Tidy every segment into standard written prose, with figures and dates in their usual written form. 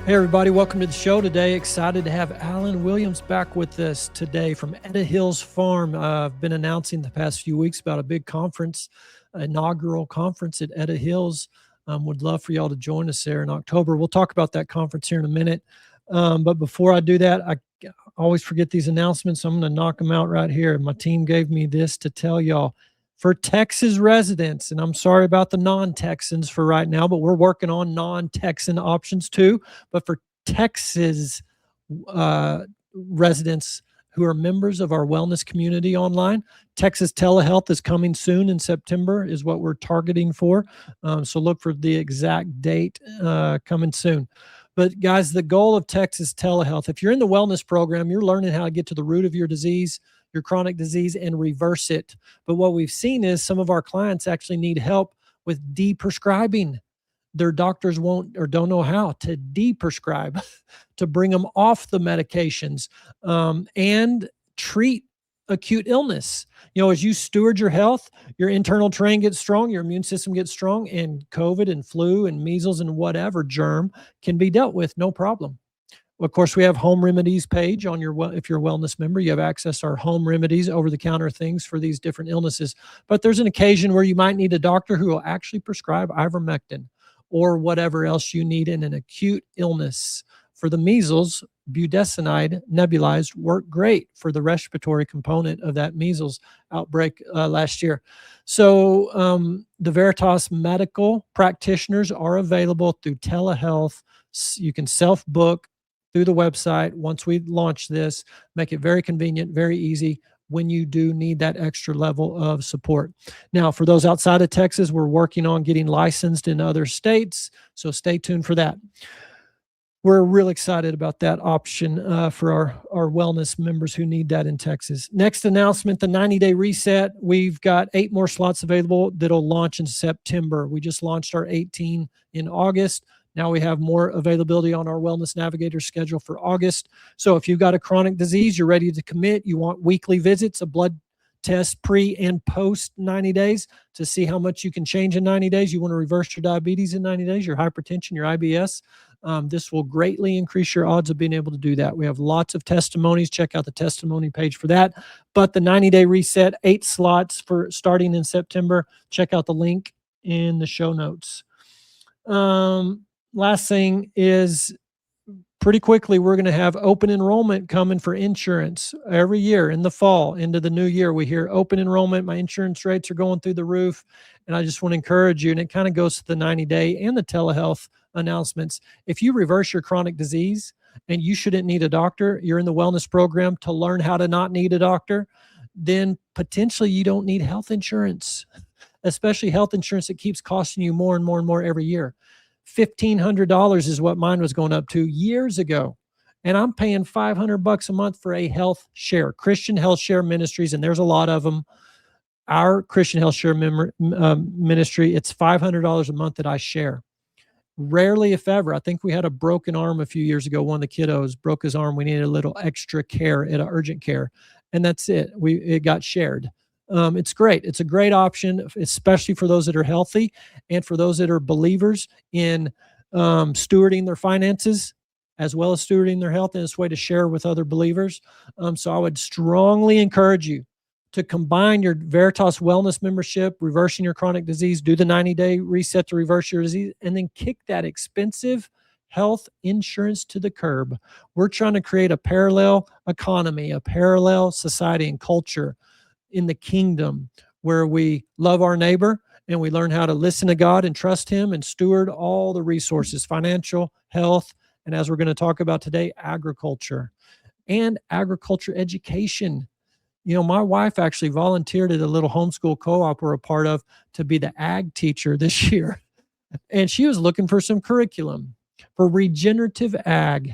Hey, everybody, welcome to the show today. Excited to have Alan Williams back with us today from Etta Hills Farm. I've been announcing the past few weeks about a big conference, inaugural conference at Etta Hills. Would love for y'all to join us there in October. We'll talk about that conference here in a minute. But before I do that, I always forget these announcements. So I'm going to knock them out right here. My team gave me this to tell y'all. For Texas residents, and I'm sorry about the non-Texans for right now, but we're working on non-Texan options too. But for Texas residents who are members of our wellness community online, Texas telehealth is coming soon in September is what we're targeting for. So look for the exact date coming soon. But guys, the goal of Texas telehealth, if you're in the wellness program, you're learning how to get to the root of your disease, your chronic disease, and reverse it. But what we've seen is some of our clients actually need help with deprescribing. Their doctors won't or don't know how to deprescribe, to bring them off the medications and treat acute illness. You know, as you steward your health, your internal terrain gets strong, your immune system gets strong, and COVID and flu and measles and whatever germ can be dealt with, no problem. Of course, we have home remedies page on your, if you're a wellness member, you have access to our home remedies, over-the-counter things for these different illnesses. But there's an occasion where you might need a doctor who will actually prescribe ivermectin or whatever else you need in an acute illness. For the measles, budesonide nebulized worked great for the respiratory component of that measles outbreak last year. So the Veritas medical practitioners are available through telehealth. You can self-book through the website once we launch this, make it very convenient, very easy when you do need that extra level of support. Now, for those outside of Texas, we're working on getting licensed in other states, so stay tuned for that. We're really excited about that option for our wellness members who need that in Texas. Next announcement, the 90-day reset. We've got 8 more slots available that'll launch in September. We just launched our 18 in August. Now we have more availability on our Wellness Navigator schedule for August. So if you've got a chronic disease, you're ready to commit, you want weekly visits, a blood test pre and post 90 days to see how much you can change in 90 days. You want to reverse your diabetes in 90 days, your hypertension, your IBS. This will greatly increase your odds of being able to do that. We have lots of testimonies. Check out the testimony page for that. But the 90-day reset, 8 slots for starting in September. Check out the link in the show notes. Last thing is, pretty quickly, we're going to have open enrollment coming for insurance every year in the fall into the new year. We hear open enrollment, my insurance rates are going through the roof. And I just want to encourage you, and it kind of goes to the 90-day and the telehealth announcements. If you reverse your chronic disease and you shouldn't need a doctor, you're in the wellness program to learn how to not need a doctor, then potentially you don't need health insurance, especially health insurance that keeps costing you more and more and more every year. $1,500 is what mine was going up to years ago. And I'm paying $500 a month for a health share, Christian Health Share Ministries, and there's a lot of them. Our Christian Health Share ministry, it's $500 a month that I share. Rarely, if ever. I think we had a broken arm a few years ago. One of the kiddos broke his arm. We needed a little extra care at urgent care, and that's it. It got shared. It's great. It's a great option, especially for those that are healthy and for those that are believers in stewarding their finances as well as stewarding their health, and it's a way to share with other believers. So I would strongly encourage you to combine your Veritas Wellness membership, reversing your chronic disease, do the 90-day reset to reverse your disease, and then kick that expensive health insurance to the curb. We're trying to create a parallel economy, a parallel society and culture in the kingdom where we love our neighbor and we learn how to listen to God and trust him and steward all the resources, financial, health, and as we're going to talk about today, agriculture and agriculture education. You know, my wife actually volunteered at a little homeschool co-op we're a part of to be the ag teacher this year. And she was looking for some curriculum for regenerative ag.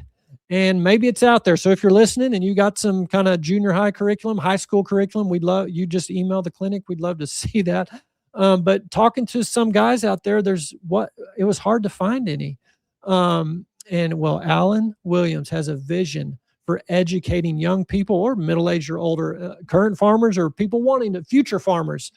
And maybe it's out there. So if you're listening and you got some kind of junior high curriculum, high school curriculum, we'd love you just email the clinic. We'd love to see that. But talking to some guys out there, it was hard to find any. Alan Williams has a vision for educating young people or middle-aged or older current farmers or people wanting to future farmers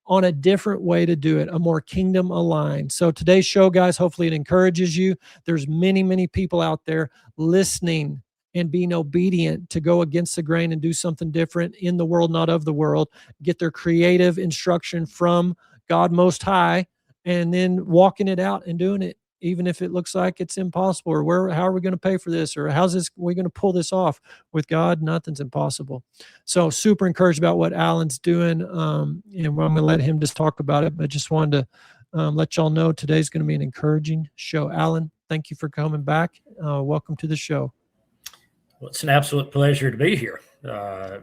on a different way to do it, a more kingdom aligned. So today's show, guys, hopefully it encourages you. There's many, many people out there listening and being obedient to go against the grain and do something different in the world, not of the world, get their creative instruction from God Most High, and then walking it out and doing it, even if it looks like it's impossible, or how are we going to pay for this, or how's this, we're going to pull this off. With God, nothing's impossible. So super encouraged about what Alan's doing. And I'm going to let him just talk about it, but just wanted to let y'all know today's going to be an encouraging show. Alan, thank you for coming back. Welcome to the show. Well, it's an absolute pleasure to be here.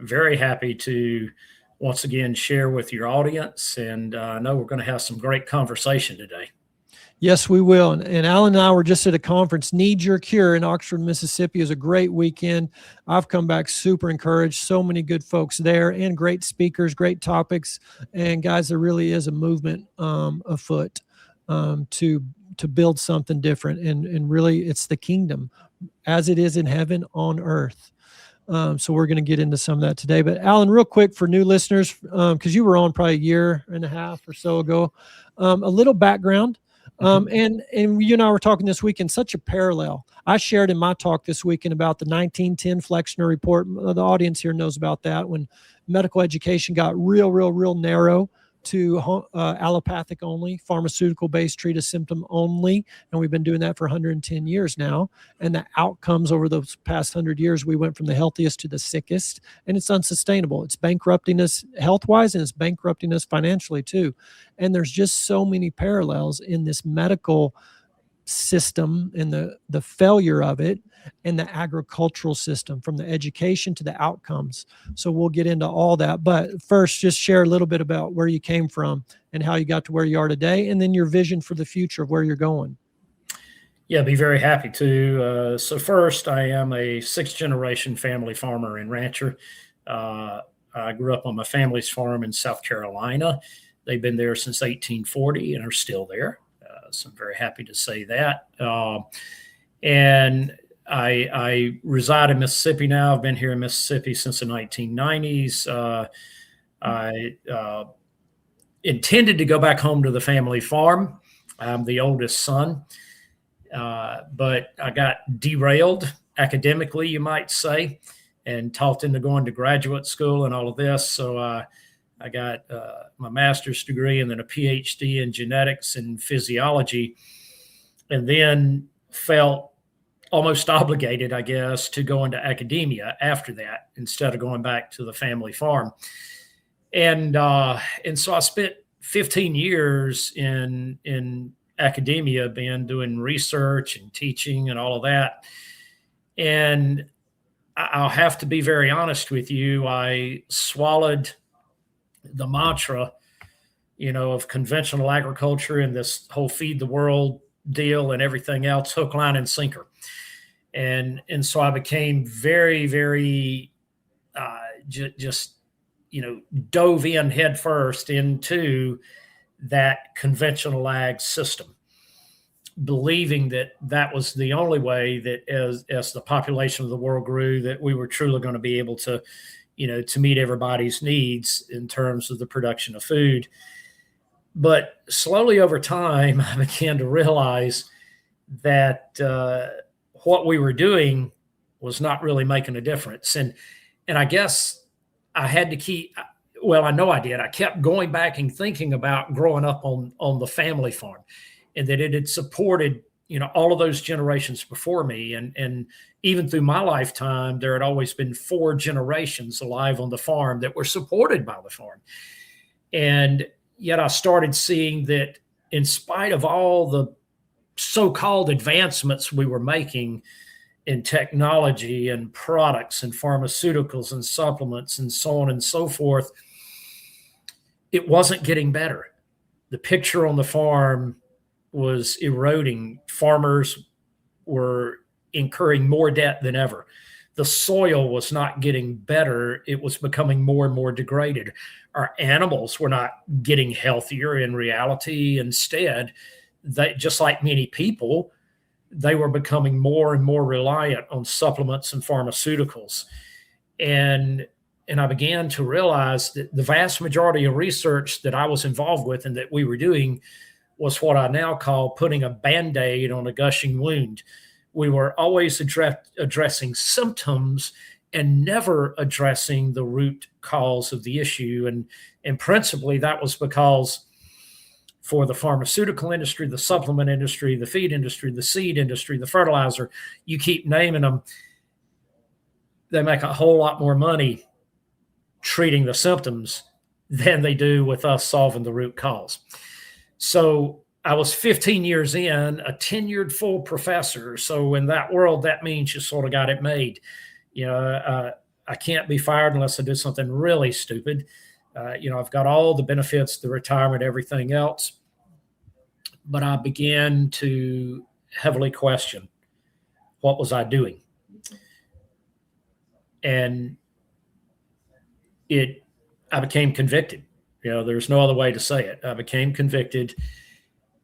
Very happy to once again share with your audience, and I know we're going to have some great conversation today. Yes, we will. And Alan and I were just at a conference, Need Your Cure, in Oxford, Mississippi. It was a great weekend. I've come back super encouraged. So many good folks there and great speakers, great topics. And guys, there really is a movement afoot to build something different. And really, it's the kingdom as it is in heaven on earth. So we're going to get into some of that today. But Alan, real quick for new listeners, because you were on probably a year and a half or so ago, a little background. And you and I were talking this weekend, such a parallel. I shared in my talk this weekend about the 1910 Flexner Report. The audience here knows about that, when medical education got real narrow to allopathic only, pharmaceutical-based, treat a symptom only. And we've been doing that for 110 years now. And the outcomes over those past 100 years, we went from the healthiest to the sickest, and it's unsustainable. It's bankrupting us health-wise, and it's bankrupting us financially too. And there's just so many parallels in this medical system and the failure of it, and the agricultural system, from the education to the outcomes. So we'll get into all that. But first, just share a little bit about where you came from and how you got to where you are today, and then your vision for the future of where you're going. Yeah, be very happy to. So first, I am a sixth-generation family farmer and rancher. I grew up on my family's farm in South Carolina. They've been there since 1840 and are still there. So I'm very happy to say that. And I reside in Mississippi now. I've been here in Mississippi since the 1990s. I intended to go back home to the family farm. I'm the oldest son, but I got derailed academically, you might say, and talked into going to graduate school and all of this. So I got my master's degree and then a PhD in genetics and physiology, and then felt almost obligated, I guess, to go into academia after that instead of going back to the family farm. And so I spent 15 years in academia, doing research and teaching and all of that. And I'll have to be very honest with you. I swallowed the mantra, of conventional agriculture and this whole feed the world deal and everything else, hook, line, and sinker. And so I became very, very just dove in headfirst into that conventional ag system, believing that was the only way that as the population of the world grew, that we were truly going to be able to, to meet everybody's needs in terms of the production of food. But slowly over time, I began to realize that what we were doing was not really making a difference. And I guess I had to I know I did. I kept going back and thinking about growing up on the family farm, and that it had supported, all of those generations before me. And even through my lifetime, there had always been 4 generations alive on the farm that were supported by the farm. And yet I started seeing that in spite of all the so-called advancements we were making in technology and products and pharmaceuticals and supplements and so on and so forth, it wasn't getting better. The picture on the farm was eroding. Farmers were incurring more debt than ever. The soil was not getting better. It was becoming more and more degraded. Our animals were not getting healthier in reality. Instead, they, just like many people, they were becoming more and more reliant on supplements and pharmaceuticals. And and I began to realize that the vast majority of research that I was involved with and that we were doing was what I now call putting a Band-Aid on a gushing wound. We were always addressing symptoms and never addressing the root cause of the issue. And principally, that was because for the pharmaceutical industry, the supplement industry, the feed industry, the seed industry, the fertilizer, you keep naming them, they make a whole lot more money treating the symptoms than they do with us solving the root cause. So I was 15 years in, a tenured full professor. So in that world, that means you sort of got it made. I can't be fired unless I do something really stupid. I've got all the benefits, the retirement, everything else. But I began to heavily question, what was I doing? And I became convicted. There's no other way to say it. I became convicted,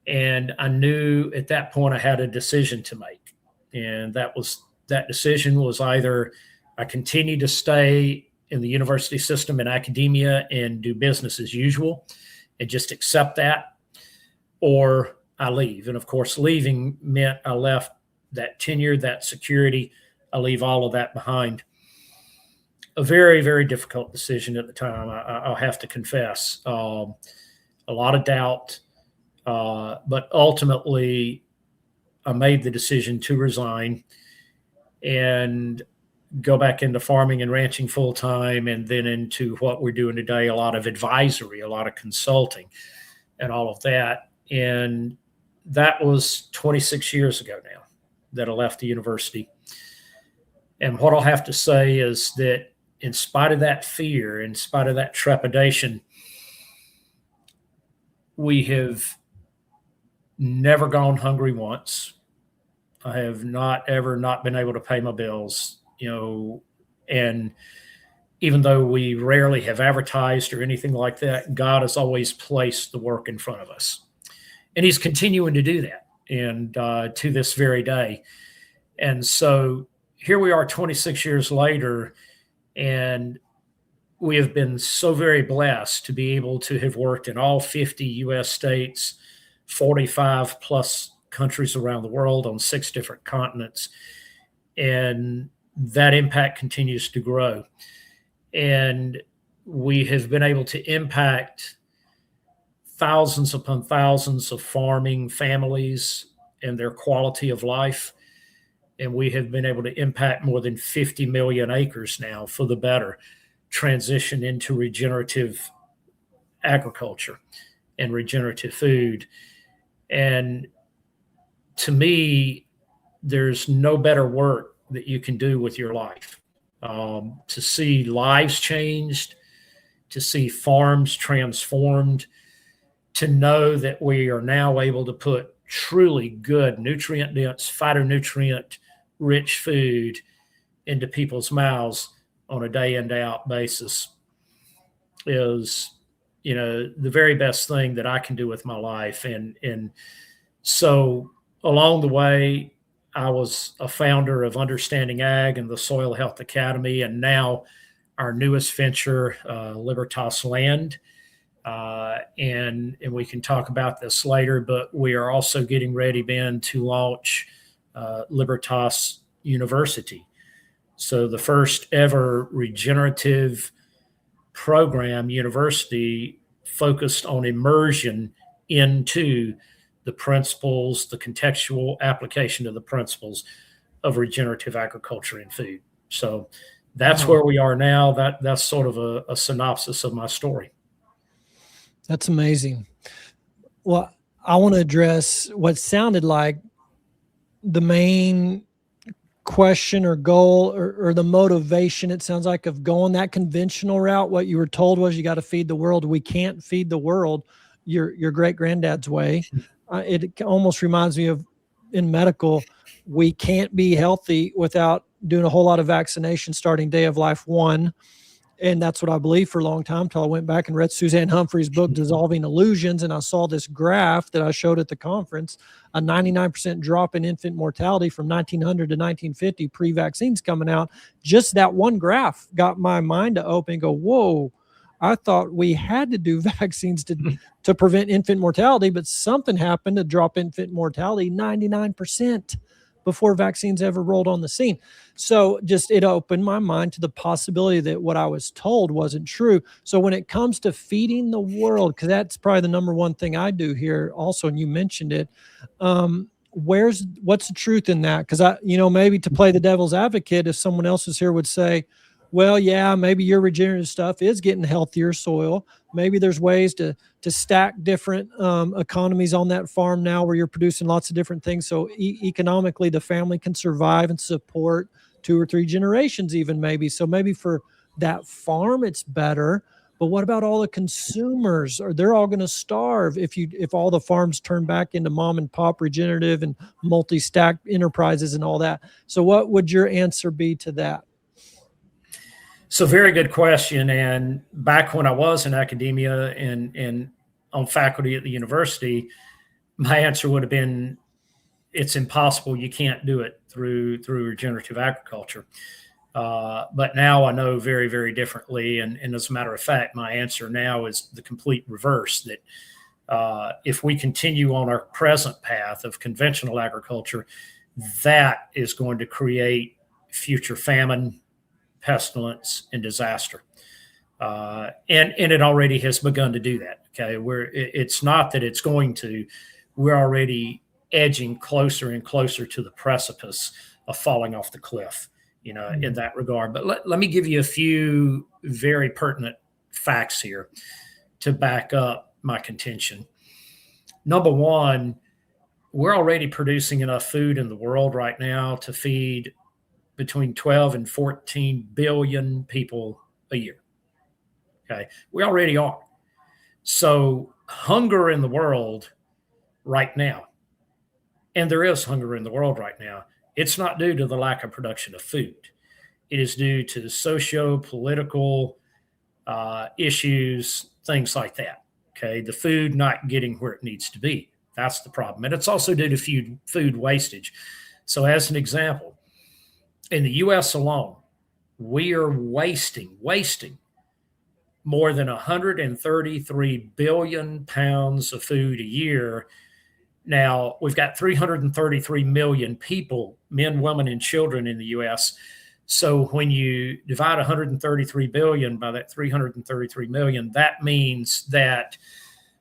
and I knew at that point I had a decision to make. And that decision was either I continue to stay in the university system in academia and do business as usual and just accept that, or I leave. And of course, leaving meant I left that tenure, that security. I leave all of that behind. A very, very difficult decision at the time, I'll have to confess. A lot of doubt, but ultimately I made the decision to resign and go back into farming and ranching full time, and then into what we're doing today, a lot of advisory, a lot of consulting, and all of that. And that was 26 years ago now that I left the university. And what I'll have to say is that in spite of that fear, in spite of that trepidation, we have never gone hungry once. I have not ever not been able to pay my bills, and even though we rarely have advertised or anything like that, God has always placed the work in front of us. And he's continuing to do that, and to this very day. And so here we are 26 years later, and we have been so very blessed to be able to have worked in all 50 U.S. states, 45 plus countries around the world on 6 different continents. And that impact continues to grow. And we have been able to impact thousands upon thousands of farming families and their quality of life. And we have been able to impact more than 50 million acres now for the better, transition into regenerative agriculture and regenerative food. And to me, there's no better work that you can do with your life. To see lives changed, to see farms transformed, to know that we are now able to put truly good, nutrient-dense, phytonutrient-rich food into people's mouths on a day in, day out basis is, the very best thing that I can do with my life. And so along the way, I was a founder of Understanding Ag and the Soil Health Academy, and now our newest venture, Libertas Land. And we can talk about this later, but we are also getting ready, Ben, to launch Libertas University. So the first ever regenerative program university focused on immersion into the principles, the contextual application of the principles of regenerative agriculture and food. So that's where we are now. That's sort of a synopsis of my story. That's amazing. Well, I want to address what sounded like the main question or goal or the motivation, it sounds like, of going that conventional route. What you were told was you got to feed the world. We can't feed the world your great granddad's way. It almost reminds me of in medical, we can't be healthy without doing a whole lot of vaccination starting day of life 1. And that's what I believed for a long time, till I went back and read Suzanne Humphrey's book, Dissolving Illusions. And I saw this graph that I showed at the conference, a 99% drop in infant mortality from 1900 to 1950, pre-vaccines coming out. Just that one graph got my mind to open and go, whoa, I thought we had to do vaccines to prevent infant mortality, but something happened to drop infant mortality 99% before vaccines ever rolled on the scene. So just it opened my mind to the possibility that what I was told wasn't true. So when it comes to feeding the world, because that's probably the number one thing I do here also, and you mentioned it, what's the truth in that? Because maybe to play the devil's advocate, if someone else is here would say, well, yeah, maybe your regenerative stuff is getting healthier soil. Maybe there's ways to stack different economies on that farm now where you're producing lots of different things. So economically, the family can survive and support 2 or 3 generations even maybe. So maybe for that farm, it's better. But what about all the consumers? They're all going to starve if all the farms turn back into mom and pop regenerative and multi-stack enterprises and all that. So what would your answer be to that? So very good question. And back when I was in academia and on faculty at the university, my answer would have been, it's impossible. You can't do it through regenerative agriculture. But now I know very, very differently. And as a matter of fact, my answer now is the complete reverse, that if we continue on our present path of conventional agriculture, that is going to create future famine, pestilence, and disaster. And it already has begun to do that. Okay. It's not that it's going to, we're already edging closer and closer to the precipice of falling off the cliff, in that regard. But let me give you a few very pertinent facts here to back up my contention. Number one, we're already producing enough food in the world right now to feed between 12 and 14 billion people a year. Okay. We already are. So hunger in the world right now, and there is hunger in the world right now, it's not due to the lack of production of food. It is due to socio-political issues, things like that. Okay. The food not getting where it needs to be. That's the problem. And it's also due to food wastage. So as an example, in the U.S. alone, we are wasting more than 133 billion pounds of food a year. Now, we've got 333 million people, men, women, and children in the U.S. So when you divide 133 billion by that 333 million, that means that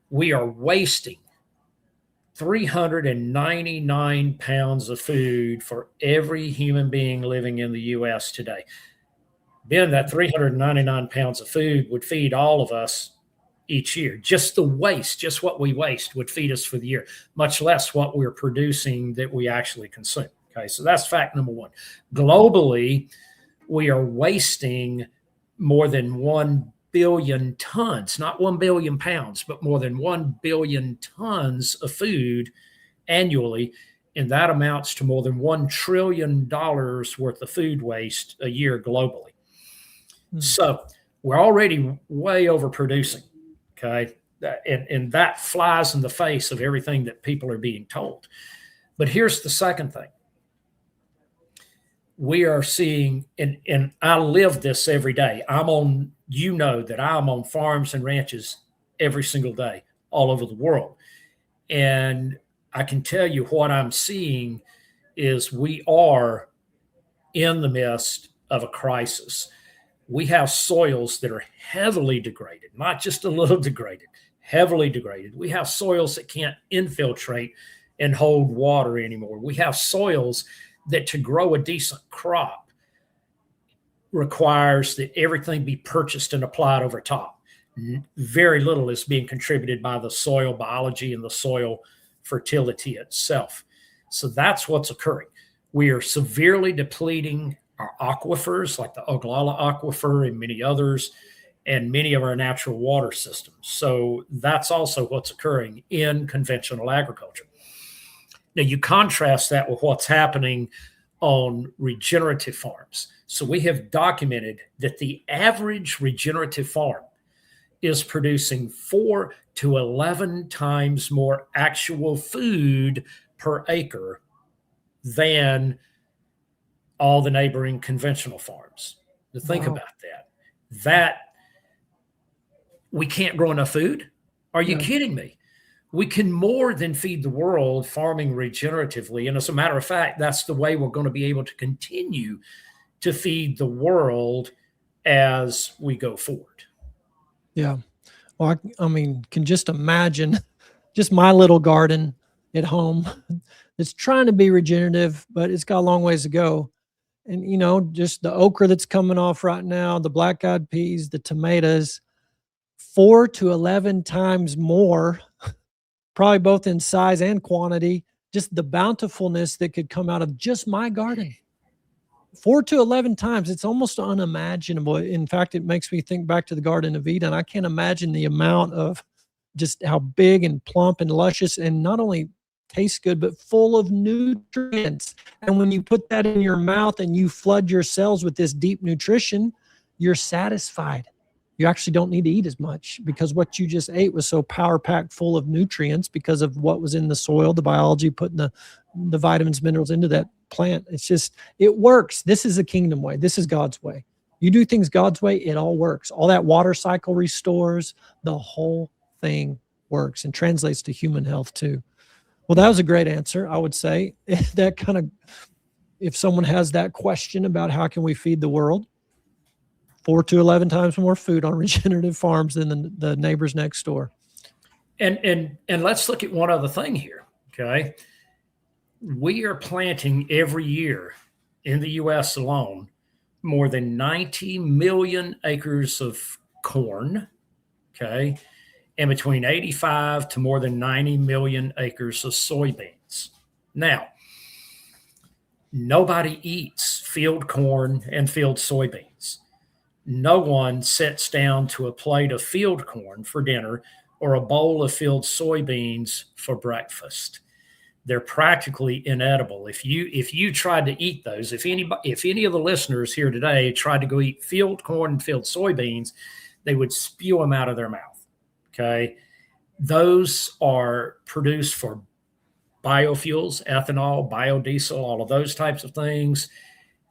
we are wasting 399 pounds of food for every human being living in the U.S. today. Ben, that 399 pounds of food would feed all of us each year. Just the waste, just what we waste would feed us for the year, much less what we're producing that we actually consume. Okay, so that's fact number one. Globally, we are wasting more than 1 billion tons, not 1 billion pounds, but more than 1 billion tons of food annually. And that amounts to more than $1 trillion worth of food waste a year globally. So we're already way overproducing. Okay. And that flies in the face of everything that people are being told. But here's the second thing. We are seeing, and I live this every day. that I'm on farms and ranches every single day all over the world. And I can tell you what I'm seeing is we are in the midst of a crisis. We have soils that are heavily degraded, not just a little degraded, heavily degraded. We have soils that can't infiltrate and hold water anymore. We have soils that to grow a decent crop requires that everything be purchased and applied over top. Very little is being contributed by the soil biology and the soil fertility itself. So that's what's occurring. We are severely depleting our aquifers, like the Oglala Aquifer and many others, and many of our natural water systems. So that's also what's occurring in conventional agriculture. Now, you contrast that with what's happening on regenerative farms. So we have documented that the average regenerative farm is producing 4 to 11 times more actual food per acre than all the neighboring conventional farms. To think about that we can't grow enough food. Are you kidding me? We can more than feed the world farming regeneratively. And as a matter of fact, that's the way we're going to be able to continue to feed the world as we go forward. Yeah. Well, I mean, can just imagine just my little garden at home. It's trying to be regenerative, but it's got a long ways to go. And, you know, just the okra that's coming off right now, the black-eyed peas, the tomatoes, 4 to 11 times more, probably both in size and quantity, just the bountifulness that could come out of just my garden. 4 to 11 times. It's almost unimaginable. In fact, it makes me think back to the Garden of Eden. I can't imagine the amount of just how big and plump and luscious, and not only tastes good, but full of nutrients. And when you put that in your mouth and you flood your cells with this deep nutrition, you're satisfied. You actually don't need to eat as much because what you just ate was so power packed full of nutrients because of what was in the soil, the biology, putting the vitamins, minerals into that plant. It's just, it works. This is the kingdom way. This is God's way. You do things God's way, it all works. All that water cycle restores, the whole thing works and translates to human health too. Well, that was a great answer, I would say. That kind of, if someone has that question about how can we feed the world, 4 to 11 times more food on regenerative farms than the neighbors next door. And let's look at one other thing here, okay? We are planting every year in the U.S. alone more than 90 million acres of corn, okay, and between 85 to more than 90 million acres of soybeans. Now, nobody eats field corn and field soybeans. No one sits down to a plate of field corn for dinner or a bowl of field soybeans for breakfast. They're practically inedible. If you tried to eat those, if any of the listeners here today tried to go eat field corn and field soybeans, they would spew them out of their mouth. Okay, those are produced for biofuels, ethanol, biodiesel, all of those types of things,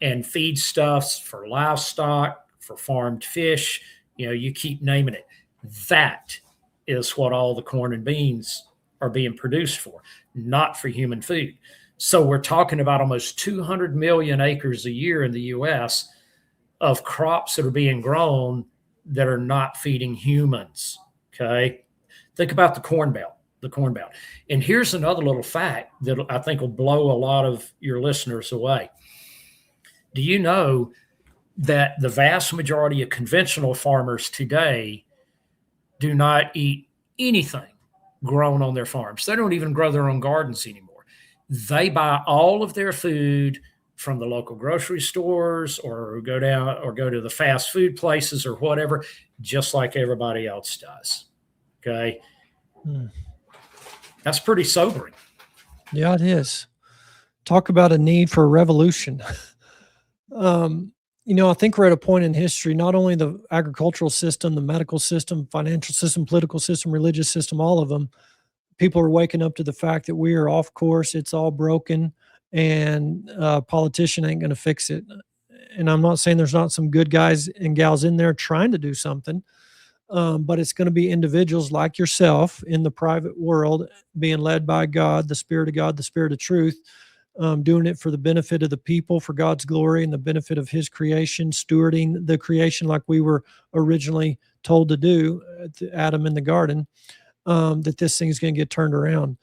and feedstuffs for livestock, for farmed fish. You know, you keep naming it. That is what all the corn and beans are being produced for, not for human food. So we're talking about almost 200 million acres a year in the U.S. of crops that are being grown that are not feeding humans. Okay. Think about the Corn Belt. And here's another little fact that I think will blow a lot of your listeners away. Do you know that the vast majority of conventional farmers today do not eat anything grown on their farms? They don't even grow their own gardens anymore. They buy all of their food from the local grocery stores or go to the fast food places or whatever, just like everybody else does. Okay. That's pretty sobering. Yeah, it is. Talk about a need for a revolution. You know, I think we're at a point in history, not only the agricultural system, the medical system, financial system, political system, religious system, all of them, people are waking up to the fact that we are off course. It's all broken and a politician ain't going to fix it. And I'm not saying there's not some good guys and gals in there trying to do something, but it's going to be individuals like yourself in the private world being led by God, the Spirit of God, the Spirit of truth, doing it for the benefit of the people, for God's glory and the benefit of his creation, stewarding the creation like we were originally told to do, Adam in the garden, that this thing is going to get turned around.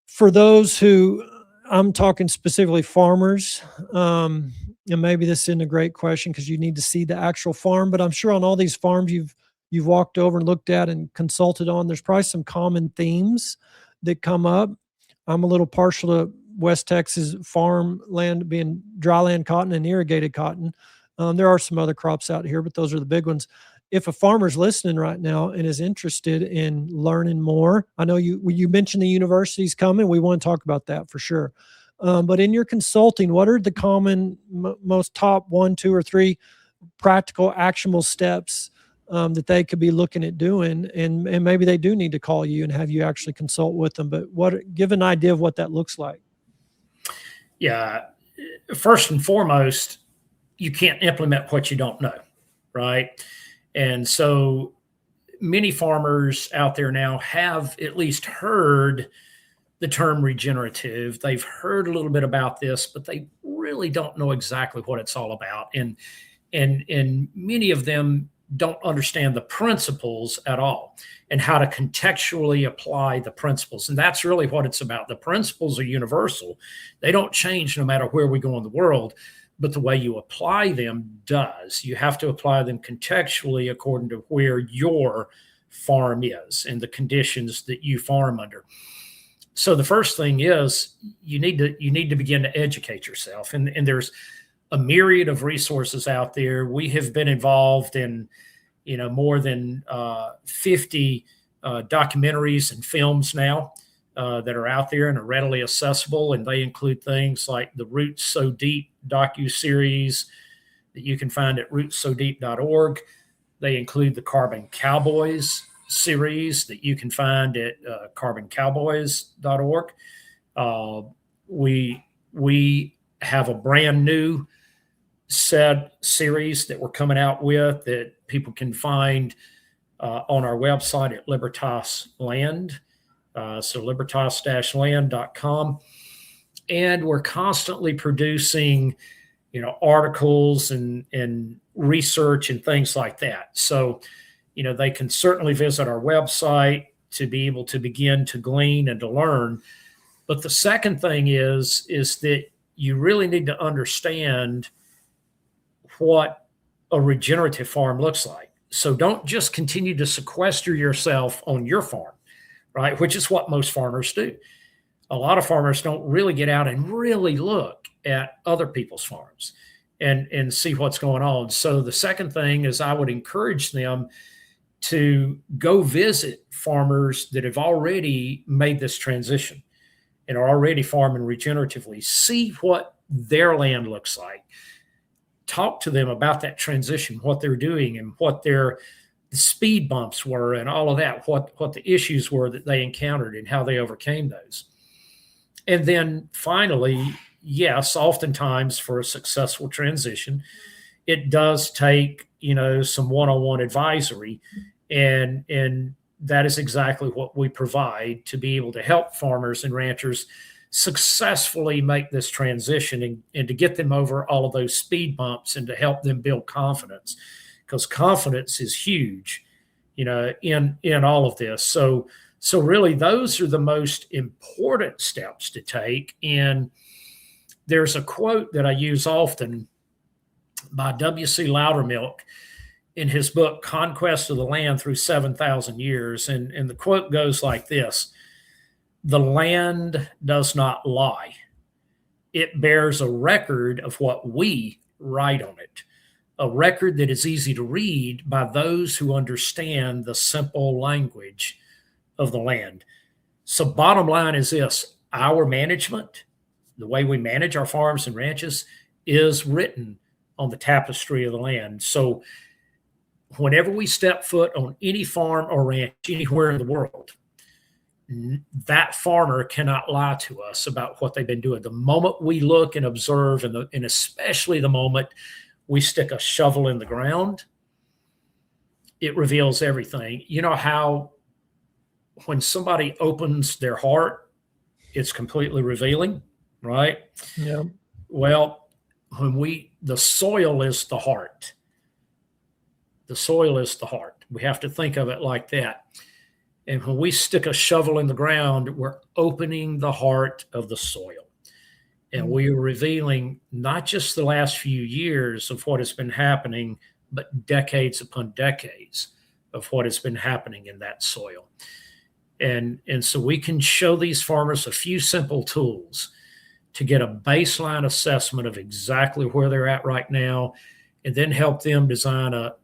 For those who, I'm talking specifically farmers, and maybe this isn't a great question because you need to see the actual farm, but I'm sure on all these farms you've walked over and looked at and consulted on, there's probably some common themes that come up. I'm a little partial to West Texas farm land being dry land cotton and irrigated cotton. There are some other crops out here, but those are the big ones. If a farmer's listening right now and is interested in learning more, I know you mentioned the university's coming. We want to talk about that for sure. But in your consulting, what are the common, most top 1, 2, or 3 practical, actionable steps that they could be looking at doing? And maybe they do need to call you and have you actually consult with them. But give an idea of what that looks like. Yeah. First and foremost, you can't implement what you don't know, right? And so many farmers out there now have at least heard the term regenerative. They've heard a little bit about this, but they really don't know exactly what it's all about. And many of them don't understand the principles at all and how to contextually apply the principles. And that's really what it's about. The principles are universal. They don't change no matter where we go in the world, but the way you apply them does. You have to apply them contextually according to where your farm is and the conditions that you farm under. So the first thing is you need to begin to educate yourself. And there's a myriad of resources out there. We have been involved in, more than 50 documentaries and films now that are out there and are readily accessible. And they include things like the Roots So Deep docu-series that you can find at rootsodeep.org. They include the Carbon Cowboys series that you can find at carboncowboys.org. We have a brand new series that we're coming out with that people can find on our website at Libertas Land. So libertas-land.com. And we're constantly producing, articles and research and things like that. So, they can certainly visit our website to be able to begin to glean and to learn. But the second thing is that you really need to understand what a regenerative farm looks like. So don't just continue to sequester yourself on your farm, right? Which is what most farmers do. A lot of farmers don't really get out and really look at other people's farms and see what's going on. So the second thing is I would encourage them to go visit farmers that have already made this transition and are already farming regeneratively. See what their land looks like. Talk to them about that transition, what they're doing and what their speed bumps were and all of that, what the issues were that they encountered and how they overcame those. And then finally, yes, oftentimes for a successful transition, it does take, some one-on-one advisory. And that is exactly what we provide to be able to help farmers and ranchers successfully make this transition and to get them over all of those speed bumps and to help them build confidence, because confidence is huge, in all of this. So really those are the most important steps to take. And there's a quote that I use often by W.C. Loudermilk in his book, Conquest of the Land Through 7,000 Years. And the quote goes like this: "The land does not lie. It bears a record of what we write on it, a record that is easy to read by those who understand the simple language of the land." So bottom line is this: our management, the way we manage our farms and ranches, is written on the tapestry of the land. So whenever we step foot on any farm or ranch anywhere in the world, that farmer cannot lie to us about what they've been doing. The moment we look and observe, and especially the moment we stick a shovel in the ground, it reveals everything. You know how when somebody opens their heart, it's completely revealing, right? Yeah. Well, the soil is the heart. The soil is the heart. We have to think of it like that. And when we stick a shovel in the ground, we're opening the heart of the soil. And we are revealing not just the last few years of what has been happening, but decades upon decades of what has been happening in that soil. And so we can show these farmers a few simple tools to get a baseline assessment of exactly where they're at right now, and then help them design a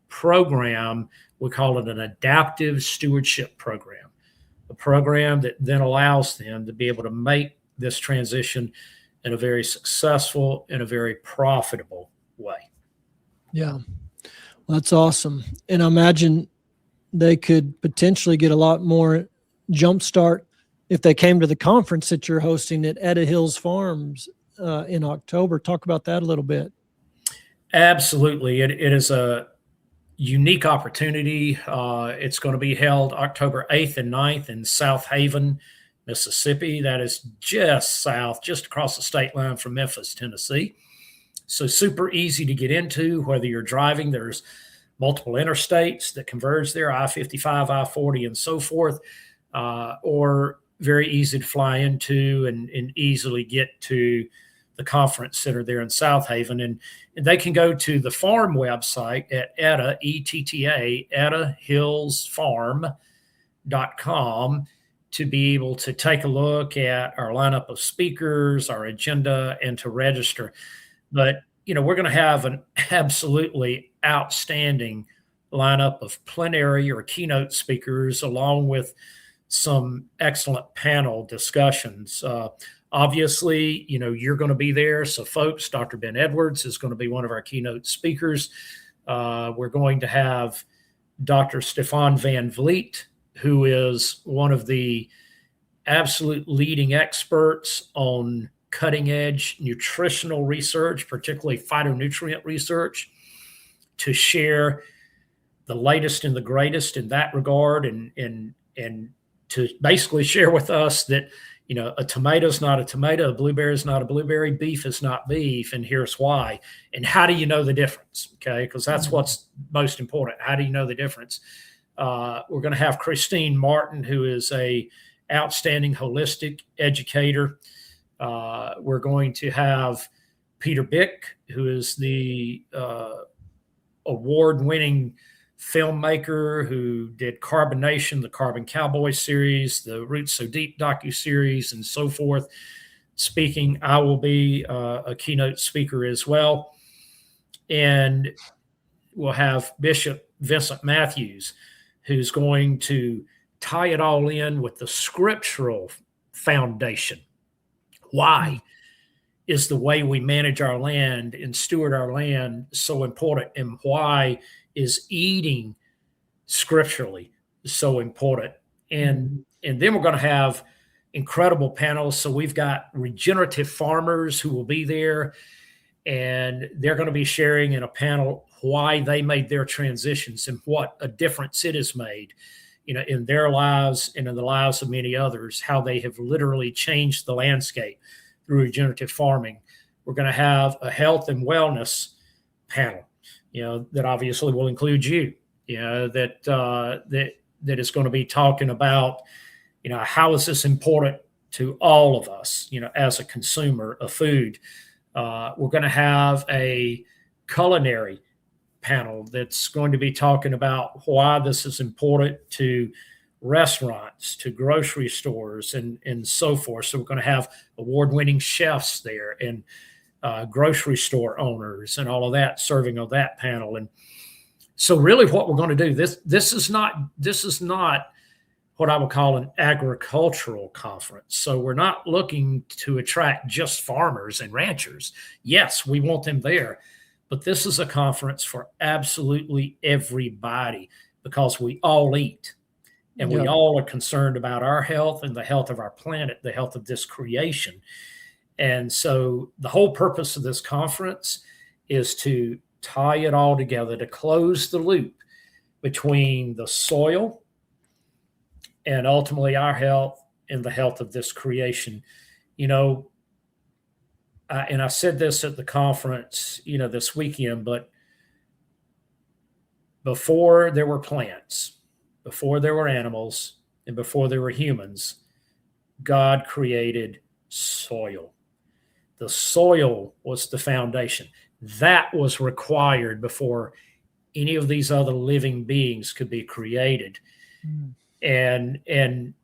program. We call it an adaptive stewardship program, a program that then allows them to be able to make this transition in a very successful and a very profitable way. Yeah, that's awesome. And I imagine they could potentially get a lot more jumpstart if they came to the conference that you're hosting at Etta Hills Farms in October. Talk about that a little bit. Absolutely. It is a unique opportunity. It's going to be held October 8th and 9th in South Haven, Mississippi. That is just south, just across the state line from Memphis, Tennessee. So super easy to get into, whether you're driving. There's multiple interstates that converge there, I-55, I-40, and so forth, or very easy to fly into and easily get to the conference center there in South Haven. And they can go to the farm website at Etta, E-T-T-A, ettahillsfarm.com to be able to take a look at our lineup of speakers, our agenda, and to register. But, we're going to have an absolutely outstanding lineup of plenary or keynote speakers, along with some excellent panel discussions. Obviously, you're going to be there. So, folks, Dr. Ben Edwards is going to be one of our keynote speakers. We're going to have Dr. Stefan Van Vliet, who is one of the absolute leading experts on cutting edge nutritional research, particularly phytonutrient research, to share the latest and the greatest in that regard, and to basically share with us that, a tomato is not a tomato, a blueberry is not a blueberry, beef is not beef, and here's why. And how do you know the difference? Okay, because that's what's most important. How do you know the difference? We're going to have Christine Martin, who is a outstanding holistic educator. We're going to have Peter Bick, who is the award-winning filmmaker who did Carbonation, the Carbon Cowboy series, the Roots So Deep docuseries, and so forth, speaking. I will be a keynote speaker as well. And we'll have Bishop Vincent Matthews, who's going to tie it all in with the scriptural foundation. Why is the way we manage our land and steward our land so important? And why is eating scripturally so important? And then we're going to have incredible panels. So we've got regenerative farmers who will be there, and they're going to be sharing in a panel why they made their transitions and what a difference it has made, in their lives and in the lives of many others, how they have literally changed the landscape through regenerative farming. We're going to have a health and wellness panel, that obviously will include you, that is going to be talking about, how is this important to all of us, as a consumer of food. We're going to have a culinary panel that's going to be talking about why this is important to restaurants, to grocery stores, and so forth. So we're going to have award-winning chefs there, and grocery store owners, and all of that serving on that panel. And so really what we're going to do, this is not what I would call an agricultural conference. So we're not looking to attract just farmers and ranchers. Yes, we want them there, but this is a conference for absolutely everybody, because we all eat, and we all are concerned about our health and the health of our planet, the health of this creation. And so the whole purpose of this conference is to tie it all together, to close the loop between the soil and ultimately our health and the health of this creation. And I said this at the conference, this weekend, but before there were plants, before there were animals, and before there were humans, God created soil. The soil was the foundation. That was required before any of these other living beings could be created. And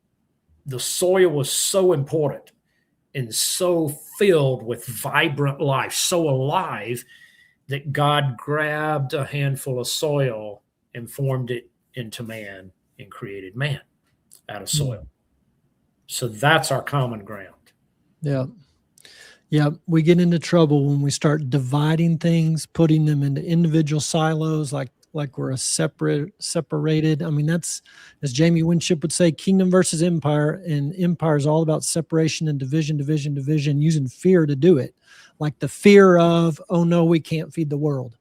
the soil was so important and so filled with vibrant life, so alive, that God grabbed a handful of soil and formed it into man and created man out of soil. So that's our common ground. Yeah. Yeah, we get into trouble when we start dividing things, putting them into individual silos, like we're a separated. I mean, that's, as Jamie Winship would say, kingdom versus empire, and empire is all about separation and division, division, division, using fear to do it, like the fear of, oh no, we can't feed the world,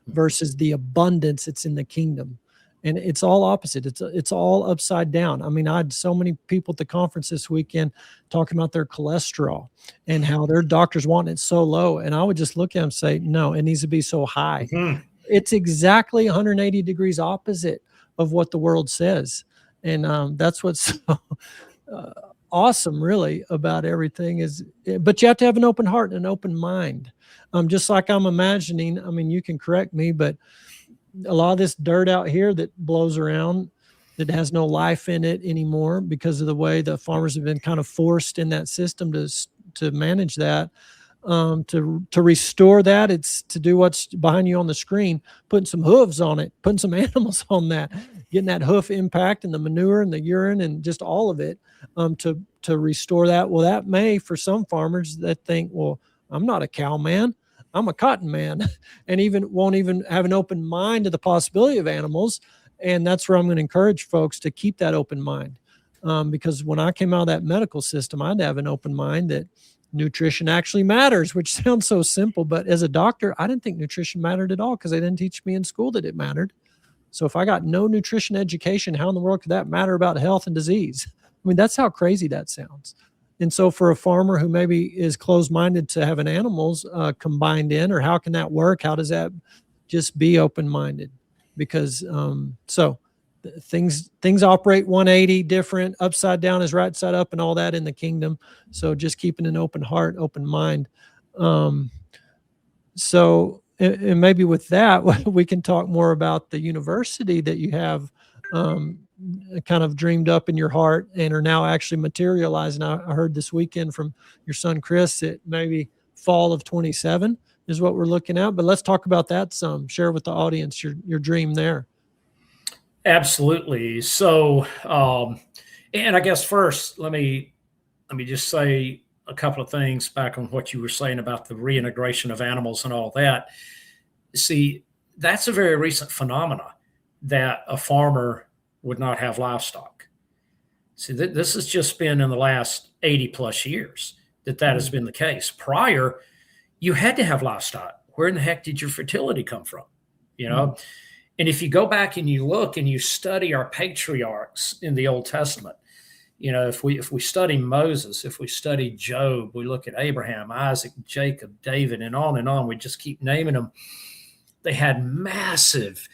versus the abundance it's in the kingdom. And it's all opposite. It's all upside down. I mean, I had so many people at the conference this weekend talking about their cholesterol and how their doctors want it so low. And I would just look at them and say, no, it needs to be so high. Mhm. It's exactly 180 degrees opposite of what the world says. And that's what's so uh, awesome, really, about everything is, but you have to have an open heart and an open mind. Just like I'm imagining, I mean, you can correct me, but a lot of this dirt out here that blows around that has no life in it anymore because of the way the farmers have been kind of forced in that system to manage that. To restore that, it's to do what's behind you on the screen, putting some hooves on it, putting some animals on that, getting that hoof impact and the manure and the urine and just all of it, to restore that. Well, that may, for some farmers that think, well, I'm not a cow man, I'm a cotton man, and even won't even have an open mind to the possibility of animals. And that's where I'm going to encourage folks to keep that open mind. Because when I came out of that medical system, I had to have an open mind that nutrition actually matters, which sounds so simple. But as a doctor, I didn't think nutrition mattered at all because they didn't teach me in school that it mattered. So if I got no nutrition education, how in the world could that matter about health and disease? I mean, that's how crazy that sounds. And so for a farmer who maybe is closed-minded to having animals combined in, or how can that work? How does that just be open-minded? Because things operate 180 different. Upside down is right side up and all that in the kingdom. So just keeping an open heart, open mind. And maybe with that, we can talk more about the university that you have kind of dreamed up in your heart and are now actually materializing. I heard this weekend from your son, Chris, that maybe fall of 27 is what we're looking at. But let's talk about that some. Share with the audience your dream there. Absolutely. So, and I guess first, let me just say a couple of things back on what you were saying about the reintegration of animals and all that. See, that's a very recent phenomena that a farmer would not have livestock. See, this has just been in the last 80 plus years that has been the case. Prior, you had to have livestock. Where in the heck did your fertility come from? You know, and if you go back and you look and you study our patriarchs in the Old Testament, you know, if we study Moses, if we study Job, we look at Abraham, Isaac, Jacob, David, and on, we just keep naming them. They had massive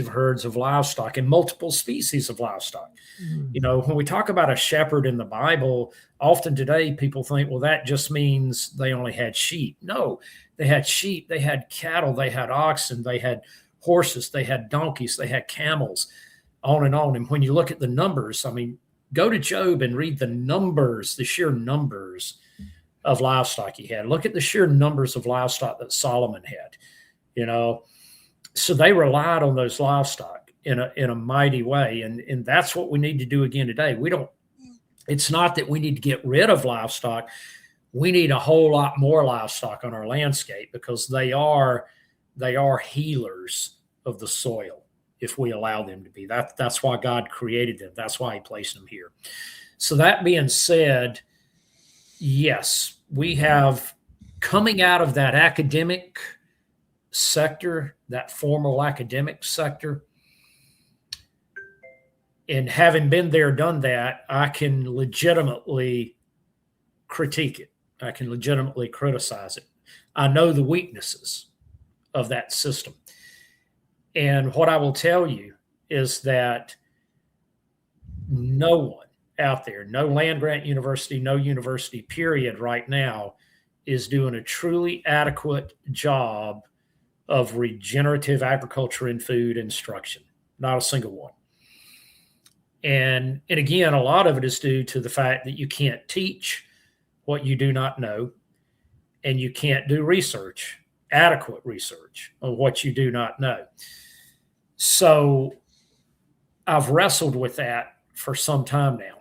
herds of livestock and multiple species of livestock. You know, when we talk about a shepherd in the Bible, often today people think, well, that just means they only had sheep. No, they had sheep, they had cattle, they had oxen, they had horses, they had donkeys, they had camels, on and on. And when you look at the numbers, I mean, go to Job and read the numbers, the sheer numbers of livestock he had. Look at the sheer numbers of livestock that Solomon had, you know. So they relied on those livestock in a mighty way. And that's what we need to do again today. It's not that we need to get rid of livestock. We need a whole lot more livestock on our landscape because they are healers of the soil if we allow them to be. That's why God created them. That's why he placed them here. So that being said, yes, we have, coming out of that academic sector, that formal academic sector, and having been there, done that, I can legitimately critique it. I can legitimately criticize it. I know the weaknesses of that system. And what I will tell you is that no one out there, no land grant university, no university period right now is doing a truly adequate job of regenerative agriculture and food instruction. Not a single one. And again, a lot of it is due to the fact that you can't teach what you do not know, and you can't do research, adequate research on what you do not know. So I've wrestled with that for some time now.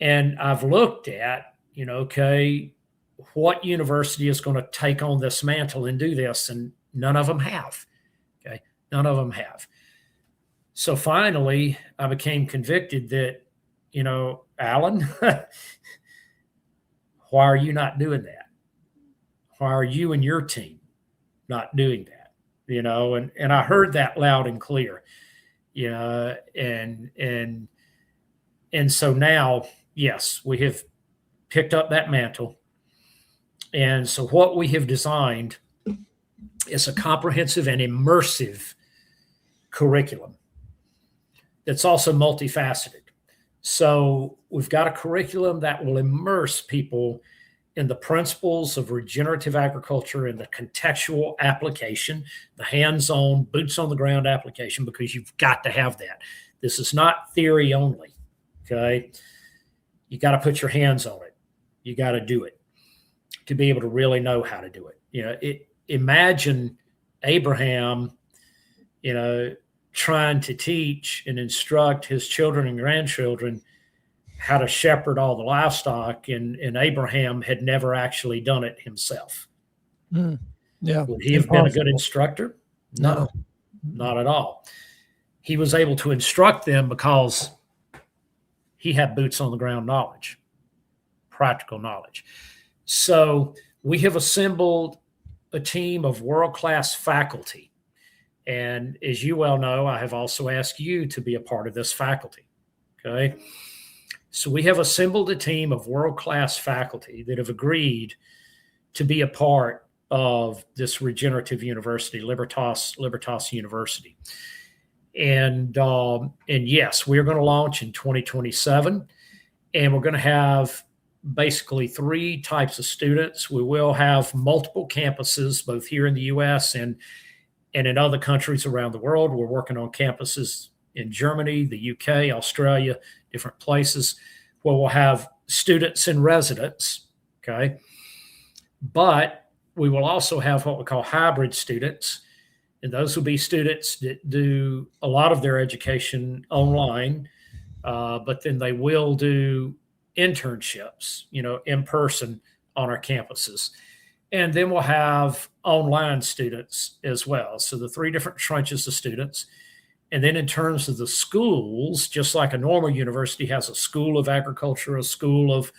And I've looked at, okay, what university is going to take on this mantle and do this? And none of them have. Okay. None of them have. So finally, I became convicted that, Alan, why are you not doing that? Why are you and your team not doing that? And I heard that loud and clear, and so now, yes, we have picked up that mantle. And so what we have designed is a comprehensive and immersive curriculum that's also multifaceted. So we've got a curriculum that will immerse people in the principles of regenerative agriculture and the contextual application, the hands-on, boots on the ground application, because you've got to have that. This is not theory only. Okay. You got to put your hands on it. You got to do it to be able to really know how to do it. Imagine Abraham, trying to teach and instruct his children and grandchildren how to shepherd all the livestock, and Abraham had never actually done it himself. Yeah. Would he have been a good instructor? No, not at all. He was able to instruct them because he had boots on the ground knowledge, practical knowledge. So we have assembled a team of world-class faculty. And as you well know, I have also asked you to be a part of this faculty. Okay. So we have assembled a team of world-class faculty that have agreed to be a part of this regenerative university, Libertas University. And yes, we're going to launch in 2027, and we're going to have basically 3 types of students. We will have multiple campuses, both here in the U.S. and in other countries around the world. We're working on campuses in Germany, the UK, Australia, different places where we'll have students in residence. Okay. But we will also have what we call hybrid students. And those will be students that do a lot of their education online, but then they will do internships, in person on our campuses. And then we'll have online students as well. So the 3 different tranches of students. And then in terms of the schools, just like a normal university has a school of agriculture, a school of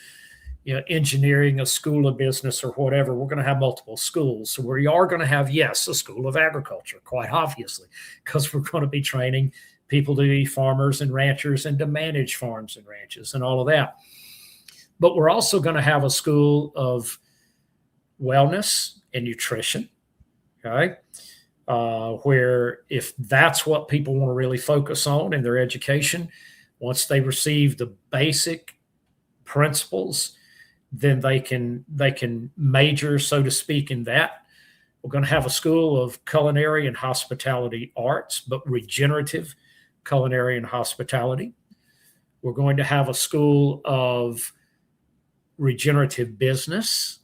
engineering, a school of business, or whatever, we're going to have multiple schools. So we are going to have, yes, a school of agriculture, quite obviously, because we're going to be training people to be farmers and ranchers and to manage farms and ranches and all of that. But we're also going to have a school of wellness and nutrition, okay? Where if that's what people want to really focus on in their education, once they receive the basic principles, then they can major, so to speak, in that. We're going to have a school of culinary and hospitality arts, but regenerative culinary and hospitality. We're going to have a school of regenerative business.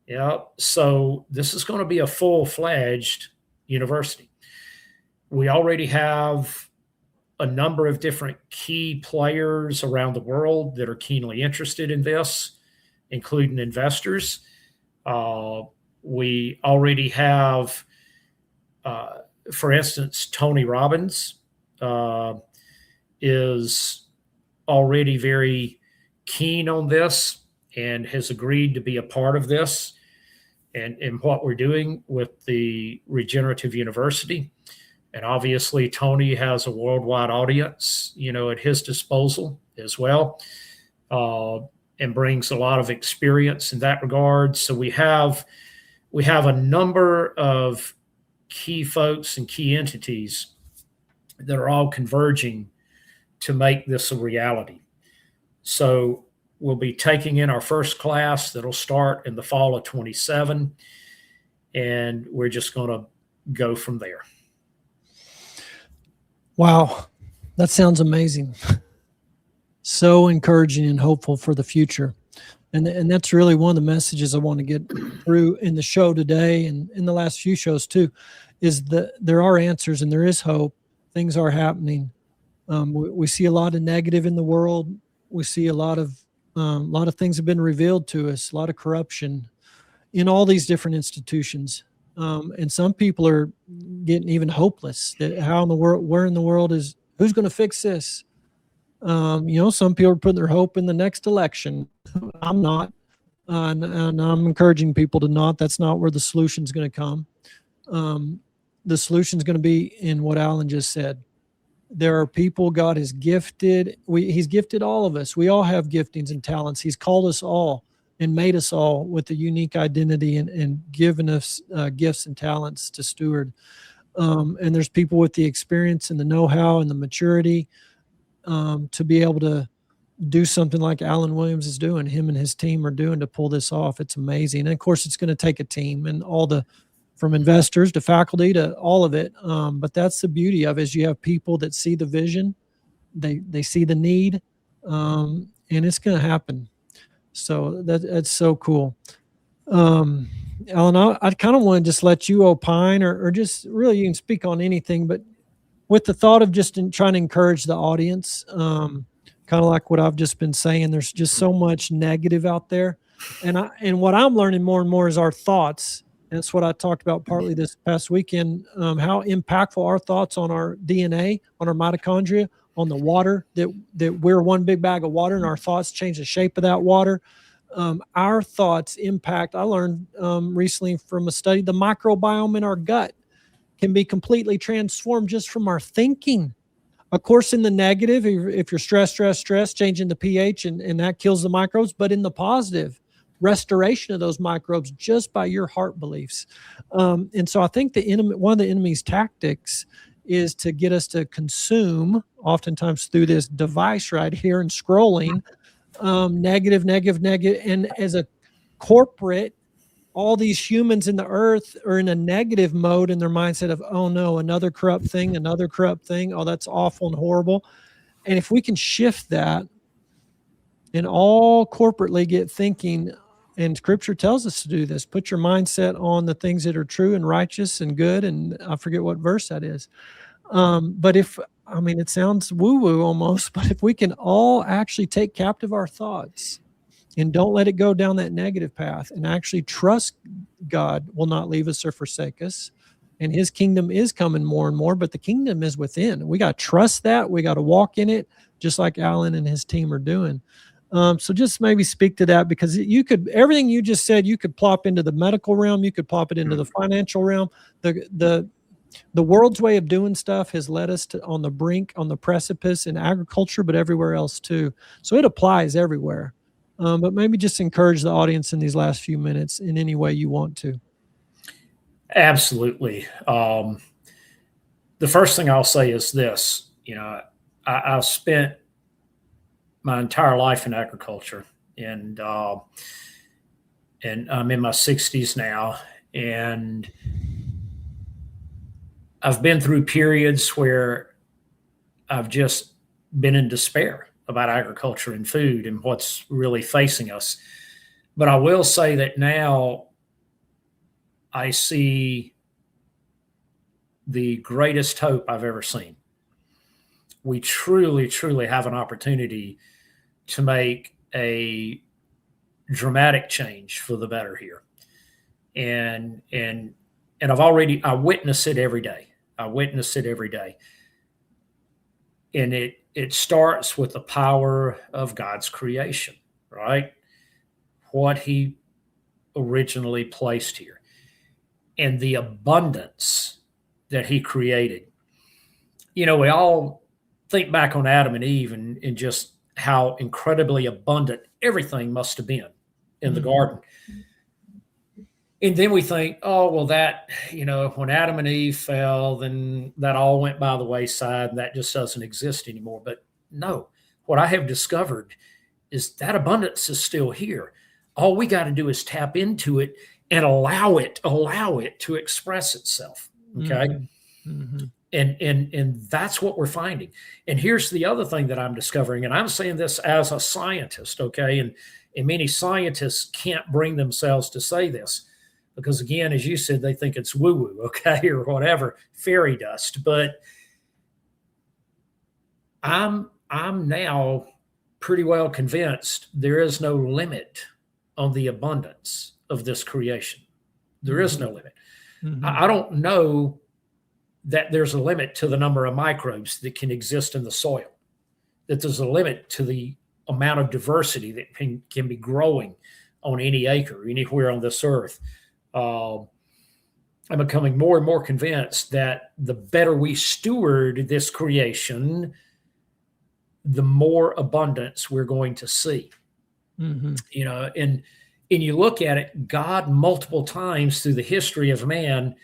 Yeah. So this is going to be a full-fledged university. We already have a number of different key players around the world that are keenly interested in this, including investors. We already have, for instance, Tony Robbins is already very keen on this and has agreed to be a part of this and what we're doing with the regenerative university. And obviously, Tony has a worldwide audience, at his disposal as well, and brings a lot of experience in that regard. So we have a number of key folks and key entities that are all converging to make this a reality. So we'll be taking in our first class that'll start in the fall of 27, and we're just going to go from there. Wow, that sounds amazing. So encouraging and hopeful for the future. And that's really one of the messages I want to get through in the show today and in the last few shows too, is that there are answers and there is hope. Things are happening. We see a lot of negative in the world. We see a lot of A lot of things have been revealed to us, a lot of corruption in all these different institutions. And some people are getting even hopeless that how in the world, where in the world is, who's going to fix this? Some people are putting their hope in the next election. I'm not. And I'm encouraging people to not. That's not where the solution is going to come. The solution is going to be in what Alan just said. There are people God has gifted. He's gifted all of us. We all have giftings and talents. He's called us all and made us all with a unique identity and given us gifts and talents to steward. And there's people with the experience and the know-how and the maturity to be able to do something like Alan Williams is doing, him and his team are doing to pull this off. It's amazing. And of course, it's going to take a team and from investors to faculty to all of it. But that's the beauty of it, is you have people that see the vision, they see the need, and it's going to happen. So that's so cool. Alan, I kind of want to just let you opine or just really you can speak on anything, but with the thought of just trying to encourage the audience, kind of like what I've just been saying, there's just so much negative out there. And what I'm learning more and more is our thoughts. And that's what I talked about partly this past weekend, how impactful our thoughts on our DNA, on our mitochondria, on the water, that we're one big bag of water and our thoughts change the shape of that water. Our thoughts impact, I learned recently from a study, the microbiome in our gut can be completely transformed just from our thinking. Of course, in the negative, if you're stressed, changing the pH and that kills the microbes, but in the positive, restoration of those microbes just by your heart beliefs. And so I think one of the enemy's tactics is to get us to consume, oftentimes through this device right here and scrolling, negative. And as a corporate, all these humans in the earth are in a negative mode in their mindset of, oh no, another corrupt thing. Oh, that's awful and horrible. And if we can shift that and all corporately get thinking, and scripture tells us to do this, put your mindset on the things that are true and righteous and good. And I forget what verse that is. But it sounds woo-woo almost, but if we can all actually take captive our thoughts and don't let it go down that negative path and actually trust God will not leave us or forsake us. And his kingdom is coming more and more, but the kingdom is within. We got to trust that. We got to walk in it, just like Alan and his team are doing. So just maybe speak to that, because everything you just said, you could plop into the medical realm. You could plop it into the financial realm. The world's way of doing stuff has led us to on the brink, on the precipice in agriculture, but everywhere else too. So it applies everywhere. But maybe just encourage the audience in these last few minutes in any way you want to. Absolutely. The first thing I'll say is this, I've spent my entire life in agriculture, and I'm in my 60s now, and I've been through periods where I've just been in despair about agriculture and food and what's really facing us. But I will say that now I see the greatest hope I've ever seen. We truly, truly have an opportunity to make a dramatic change for the better here. And I witness it every day. And it starts with the power of God's creation, right? What he originally placed here and the abundance that he created. We all think back on Adam and Eve and just how incredibly abundant everything must have been in the garden. And then we think, oh, well, that, when Adam and Eve fell, then that all went by the wayside and that just doesn't exist anymore. But no, what I have discovered is that abundance is still here. All we got to do is tap into it and allow it to express itself. Okay. Mm-hmm. And that's what we're finding. And here's the other thing that I'm discovering, and I'm saying this as a scientist, okay? And many scientists can't bring themselves to say this because, again, as you said, they think it's woo-woo, okay, or whatever, fairy dust. But I'm now pretty well convinced there is no limit on the abundance of this creation. There is no limit. I don't know that there's a limit to the number of microbes that can exist in the soil, that there's a limit to the amount of diversity that can be growing on any acre, anywhere on this earth. I'm becoming more and more convinced that the better we steward this creation, the more abundance we're going to see. You know, and you look at it, God multiple times through the history of man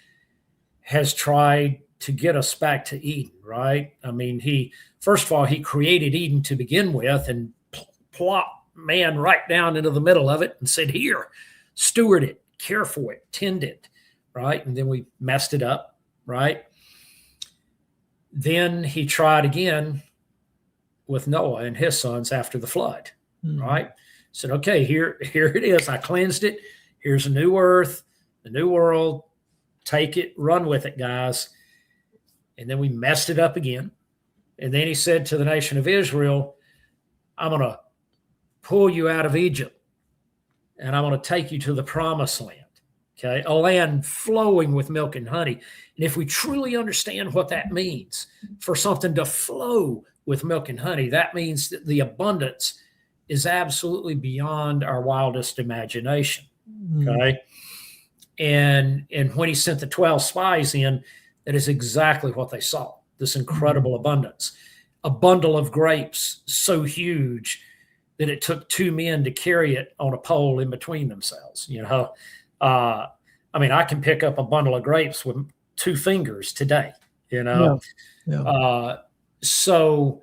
has tried to get us back to Eden, right? I mean, first of all, he created Eden to begin with and plopped man right down into the middle of it and said, here, steward it, care for it, tend it, right? And then we messed it up, right? Then he tried again with Noah and his sons after the flood, right? Said, okay, here it is. I cleansed it. Here's a new earth, a new world. Take it, run with it, guys. And then we messed it up again. And then he said to the nation of Israel, I'm going to pull you out of Egypt and I'm going to take you to the promised land. Okay, a land flowing with milk and honey. And if we truly understand what that means, for something to flow with milk and honey, that means that the abundance is absolutely beyond our wildest imagination. Okay. And when he sent the 12 spies in, that is exactly what they saw. This incredible abundance, a bundle of grapes so huge that it took two men to carry it on a pole in between themselves. You know, I mean, I can pick up a bundle of grapes with two fingers today, you know? So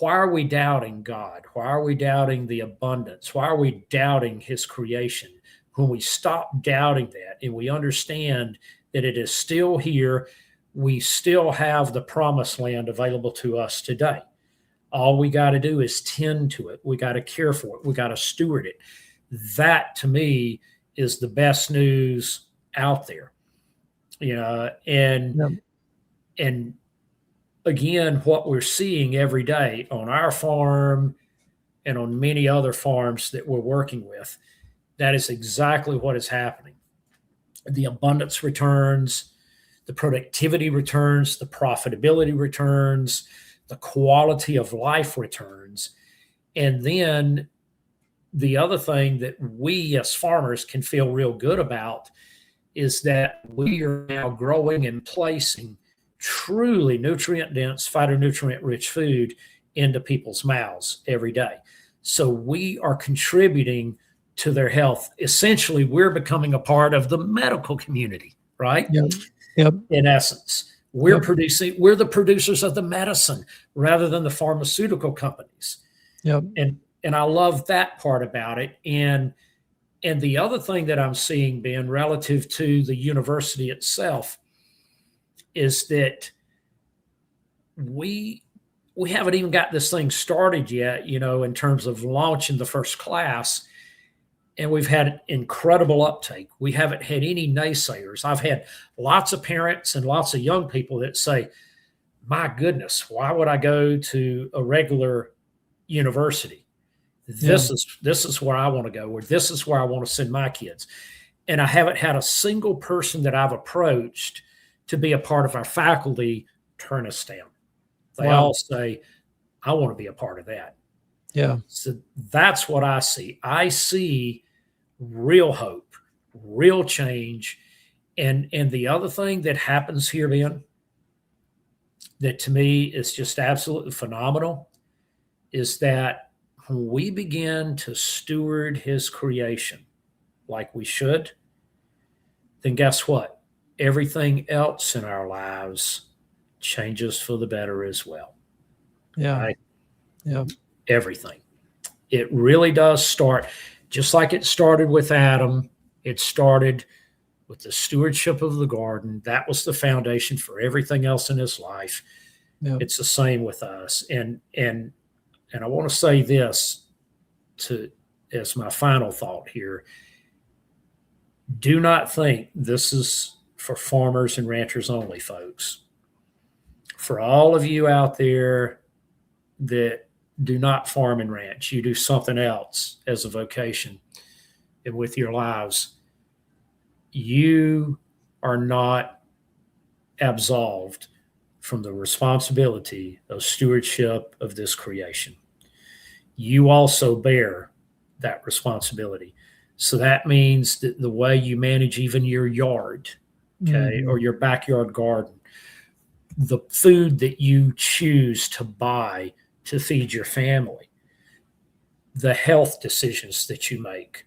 why are we doubting God? Why are we doubting the abundance? Why are we doubting his creation? When we stop doubting that and we understand that it is still here, we still have the promised land available to us today. All we got to do is tend to it. We got to care for it. We got to steward it. That to me is the best news out there, you know, and again, what we're seeing every day on our farm and on many other farms that we're working with, that is exactly what is happening. The abundance returns, the productivity returns, the profitability returns, the quality of life returns. And then the other thing that we as farmers can feel real good about is that we are now growing and placing truly nutrient-dense, phytonutrient-rich food into people's mouths every day. So we are contributing to their health. Essentially, we're becoming a part of the medical community, right? In essence, we're the producers of the medicine rather than the pharmaceutical companies. And I love that part about it. And the other thing that I'm seeing, Ben, relative to the university itself, is that we haven't even got this thing started yet, you know, in terms of launching the first class. And we've had incredible uptake. We haven't had any naysayers. I've had lots of parents and lots of young people that say, my goodness, why would I go to a regular university? This is where I want to go, or this is where I want to send my kids. And I haven't had a single person that I've approached to be a part of our faculty turn us down. They all say, I want to be a part of that. So that's what I see. I see real hope, real change. And the other thing that happens here, Ben, that to me is just absolutely phenomenal, is that when we begin to steward his creation like we should, then guess what? Everything else in our lives changes for the better as well. Right? Everything. It really does start, just like it started with Adam. It started with the stewardship of the garden. That was the foundation for everything else in his life. It's the same with us. And I want to say this as my final thought here. Do not think this is for farmers and ranchers only, folks. For all of you out there that do not farm and ranch. You do something else as a vocation and with your lives. You are not absolved from the responsibility of stewardship of this creation. You also bear that responsibility. So that means that the way you manage even your yard, okay, or your backyard garden, the food that you choose to buy to feed your family, the health decisions that you make,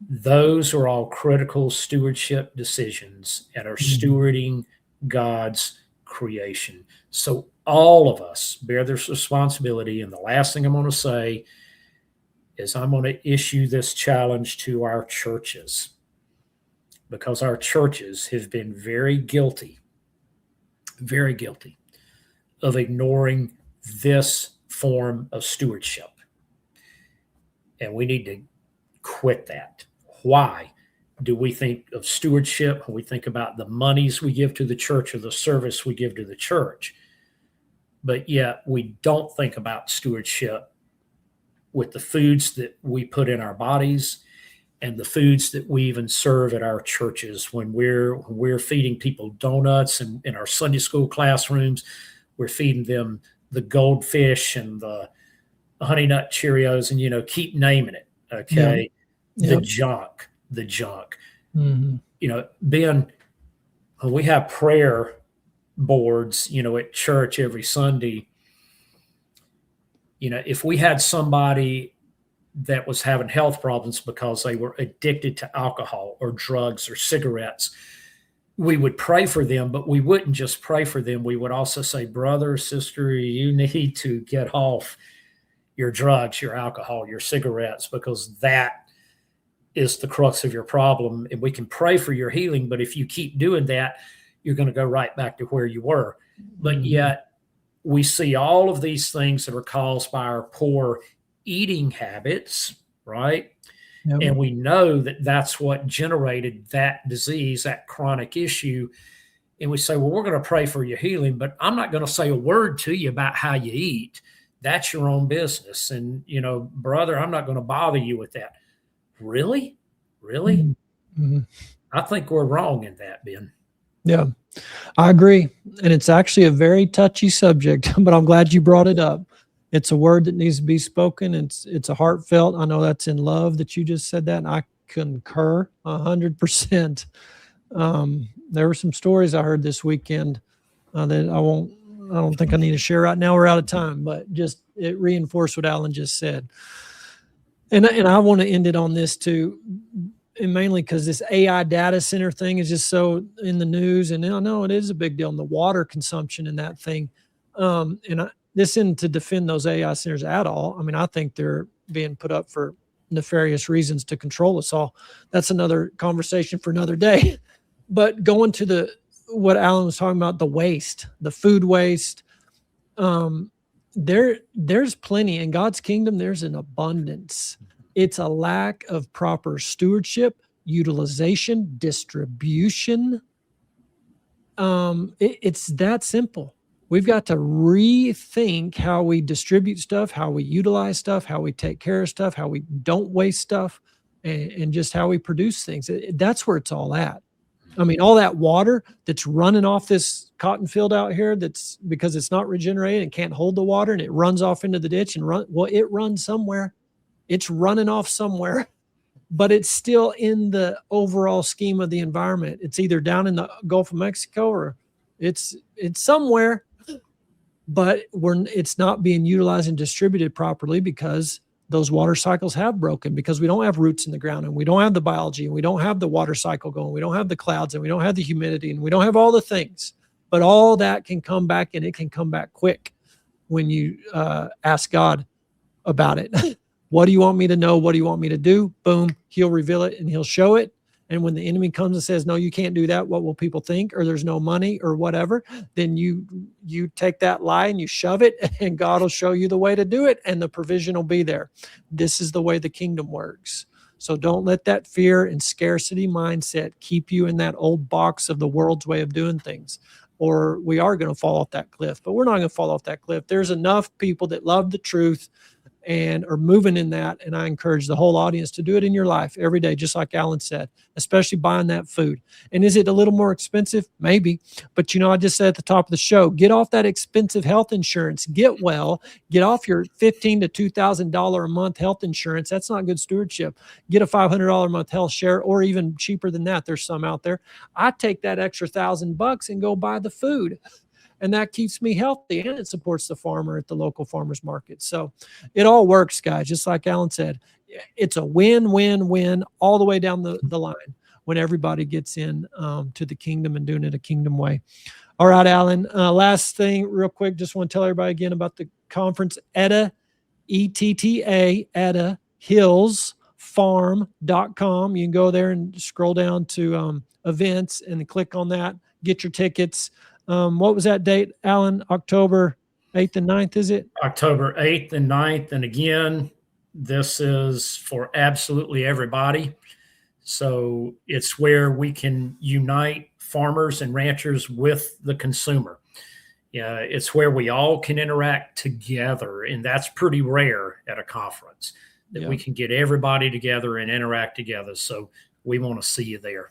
those are all critical stewardship decisions and are stewarding God's creation. So all of us bear this responsibility. And the last thing I'm going to say is I'm going to issue this challenge to our churches, because our churches have been very guilty of ignoring this form of stewardship. And we need to quit that. Why do we think of stewardship when we think about the monies we give to the church or the service we give to the church? But yet we don't think about stewardship with the foods that we put in our bodies and the foods that we even serve at our churches. When we're feeding people donuts in our Sunday school classrooms, we're feeding them the goldfish and the honey nut Cheerios, and keep naming it. Okay. Yeah. The junk. Ben, when we have prayer boards, at church every Sunday, if we had somebody that was having health problems because they were addicted to alcohol or drugs or cigarettes, we would pray for them, but we wouldn't just pray for them. We would also say, brother, sister, you need to get off your drugs, your alcohol, your cigarettes, because that is the crux of your problem. And we can pray for your healing, but if you keep doing that, you're going to go right back to where you were. But yet we see all of these things that are caused by our poor eating habits, right? Yep. And we know that that's what generated that disease, that chronic issue. And we say, well, we're going to pray for your healing, but I'm not going to say a word to you about how you eat. That's your own business. And, brother, I'm not going to bother you with that. Really? Mm-hmm. I think we're wrong in that, Ben. Yeah, I agree. And it's actually a very touchy subject, but I'm glad you brought it up. It's a word that needs to be spoken. It's a heartfelt. I know that's in love that you just said that, and I concur 100%. There were some stories I heard this weekend that I don't think I need to share right now. We're out of time, but just it reinforced what Alan just said. And I want to end it on this too, and mainly because this AI data center thing is just so in the news, and I know it is a big deal in the water consumption in that thing. This isn't to defend those AI centers at all. I mean, I think they're being put up for nefarious reasons to control us all. That's another conversation for another day. But going to what Alan was talking about, the waste, the food waste, there's plenty in God's kingdom. There's an abundance. It's a lack of proper stewardship, utilization, distribution. It's that simple. We've got to rethink how we distribute stuff, how we utilize stuff, how we take care of stuff, how we don't waste stuff, and just how we produce things. That's where it's all at. I mean, all that water that's running off this cotton field out here, that's because it's not regenerated and can't hold the water, and it runs off into the ditch and it runs somewhere. It's running off somewhere, but it's still in the overall scheme of the environment. It's either down in the Gulf of Mexico or it's somewhere, but it's not being utilized and distributed properly because those water cycles have broken, because we don't have roots in the ground, and we don't have the biology, and we don't have the water cycle going. We don't have the clouds, and we don't have the humidity, and we don't have all the things. But all that can come back, and it can come back quick when you ask God about it. What do you want me to know? What do you want me to do? Boom, he'll reveal it and he'll show it. And when the enemy comes and says, no, you can't do that, what will people think? Or there's no money or whatever, then you take that lie and you shove it, and God will show you the way to do it, and the provision will be there. This is the way the kingdom works. So don't let that fear and scarcity mindset keep you in that old box of the world's way of doing things. or we are going to fall off that cliff. But we're not going to fall off that cliff. There's enough people that love the truth and are moving in that. And I encourage the whole audience to do it in your life every day, just like Alan said, especially buying that food. And is it a little more expensive? Maybe. But, I just said at the top of the show, get off that expensive health insurance, get well, get off your $1,500 to $2,000 a month health insurance. That's not good stewardship. Get a $500 a month health share, or even cheaper than that. There's some out there. I take that extra $1,000 and go buy the food. And that keeps me healthy, and it supports the farmer at the local farmers market. So it all works, guys. Just like Alan said, it's a win-win-win all the way down the line when everybody gets in to the kingdom and doing it a kingdom way. All right, Alan, last thing real quick. Just want to tell everybody again about the conference, ETTA, ETTA, ETTA, hillsfarm.com. You can go there and scroll down to events and click on that, get your tickets. What was that date, Alan? October 8th and 9th, is it? October 8th and 9th. And again, this is for absolutely everybody. So it's where we can unite farmers and ranchers with the consumer. It's where we all can interact together. And that's pretty rare at a conference, that we can get everybody together and interact together. So we want to see you there.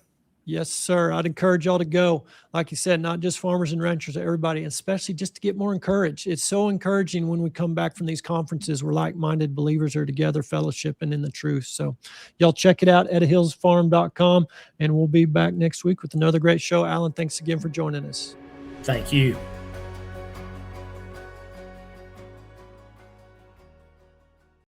Yes, sir. I'd encourage y'all to go. Like you said, not just farmers and ranchers, everybody, especially just to get more encouraged. It's so encouraging when we come back from these conferences where like-minded believers are together, fellowshipping in the truth. So y'all check it out at hillsfarm.com, and we'll be back next week with another great show. Alan, thanks again for joining us. Thank you.